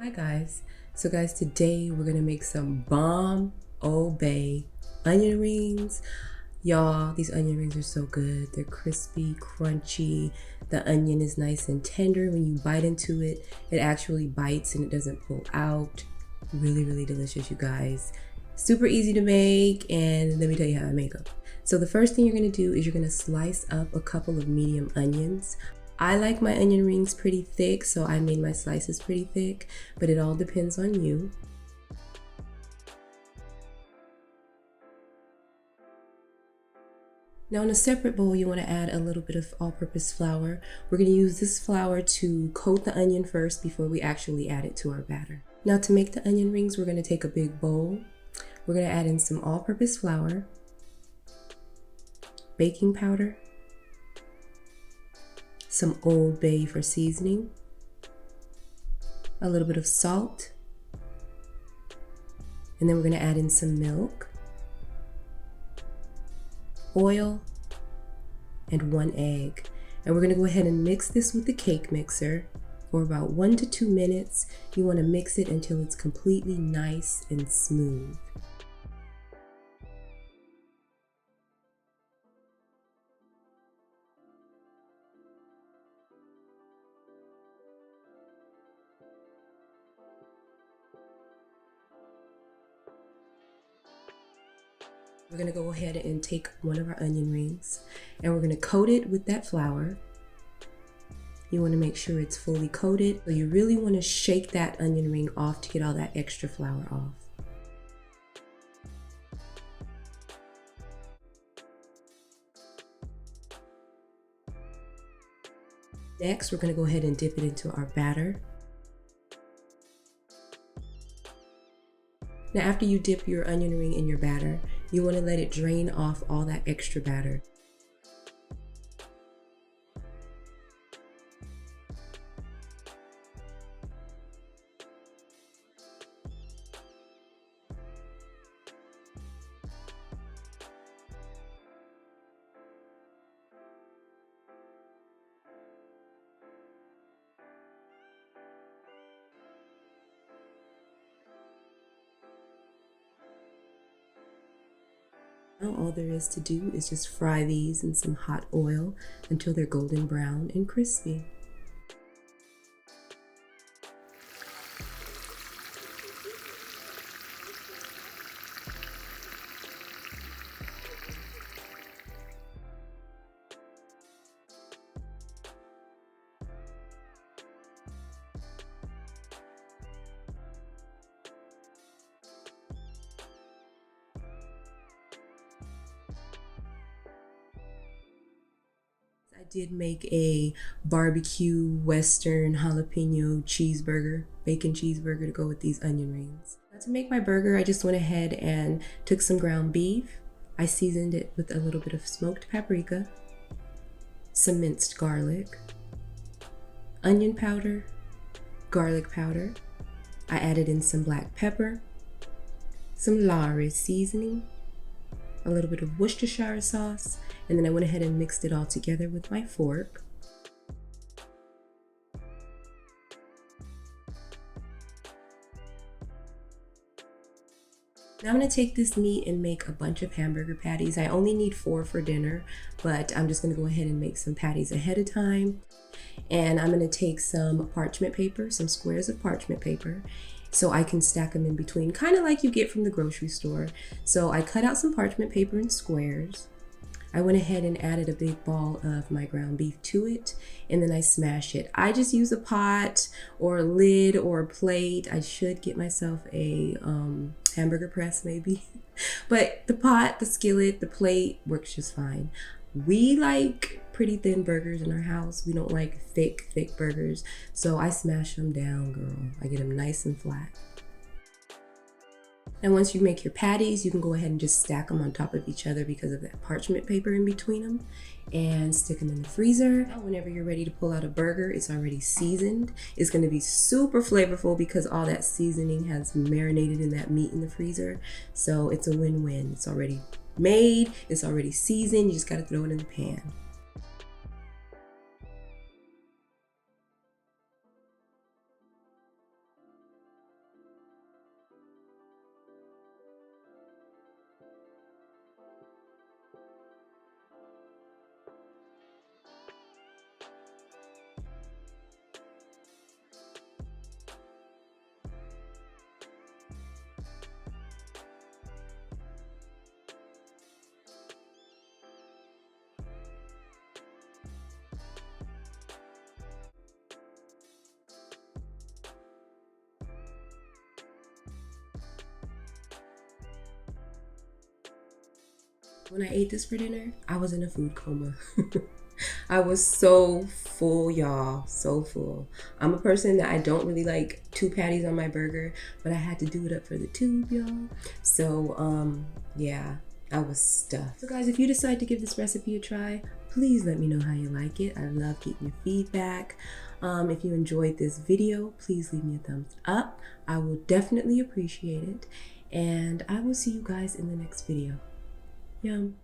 Hi guys. So guys, today we're gonna make some bomb Old Bay onion rings. Y'all, these onion rings are so good. They're crispy, crunchy. The onion is nice and tender. When you bite into it, it actually bites and it doesn't pull out. Really, really delicious, you guys. Super easy to make, and let me tell you how I make them. So the first thing you're gonna do is you're gonna slice up a couple of medium onions. I like my onion rings pretty thick, so I made my slices pretty thick, but it all depends on you. Now in a separate bowl, you want to add a little bit of all-purpose flour. We're going to use this flour to coat the onion first before we actually add it to our batter. Now to make the onion rings, we're going to take a big bowl. We're going to add in some all-purpose flour, baking powder, some Old Bay for seasoning, a little bit of salt, and then we're going to add in some milk, oil, and 1 egg. And we're going to go ahead and mix this with the cake mixer for about 1 to 2 minutes. You want to mix it until it's completely nice and smooth. We're going to go ahead and take one of our onion rings and we're going to coat it with that flour. You want to make sure it's fully coated. So you really want to shake that onion ring off to get all that extra flour off. Next, we're going to go ahead and dip it into our batter. Now after you dip your onion ring in your batter, you want to let it drain off all that extra batter. Now all there is to do is just fry these in some hot oil until they're golden brown and crispy. I did make a barbecue western jalapeno cheeseburger, bacon cheeseburger to go with these onion rings. Now to make my burger, I just went ahead and took some ground beef. I seasoned it with a little bit of smoked paprika, some minced garlic, onion powder, garlic powder. I added in some black pepper, some Lawry's seasoning, a little bit of Worcestershire sauce, and then I went ahead and mixed it all together with my fork. Now I'm going to take this meat and make a bunch of hamburger patties. I only need 4 for dinner, but I'm just going to go ahead and make some patties ahead of time. And I'm going to take some parchment paper, some squares of parchment paper, so I can stack them in between, kind of like you get from the grocery store. So I cut out some parchment paper in squares. I went ahead and added a big ball of my ground beef to it, and then I smash it. I just use a pot or a lid or a plate. I should get myself a hamburger press maybe, but the pot, the skillet, the plate works just fine. We like pretty thin burgers in our house. We don't like thick burgers, so I smash them down, girl. I get them nice and flat. And once you make your patties, you can go ahead and just stack them on top of each other because of that parchment paper in between them, and stick them in the freezer. Whenever you're ready to pull out a burger, it's already seasoned. It's going to be super flavorful because all that seasoning has marinated in that meat in the freezer. So it's a win-win. It's already made, it's already seasoned, you just got to throw it in the pan. When I ate this for dinner, I was in a food coma. I was so full, y'all, so full. I'm a person that I don't really like 2 patties on my burger, but I had to do it up for the tube, y'all. So, yeah, I was stuffed. So guys, if you decide to give this recipe a try, please let me know how you like it. I love getting your feedback. If you enjoyed this video, please leave me a thumbs up. I will definitely appreciate it. And I will see you guys in the next video. Yum.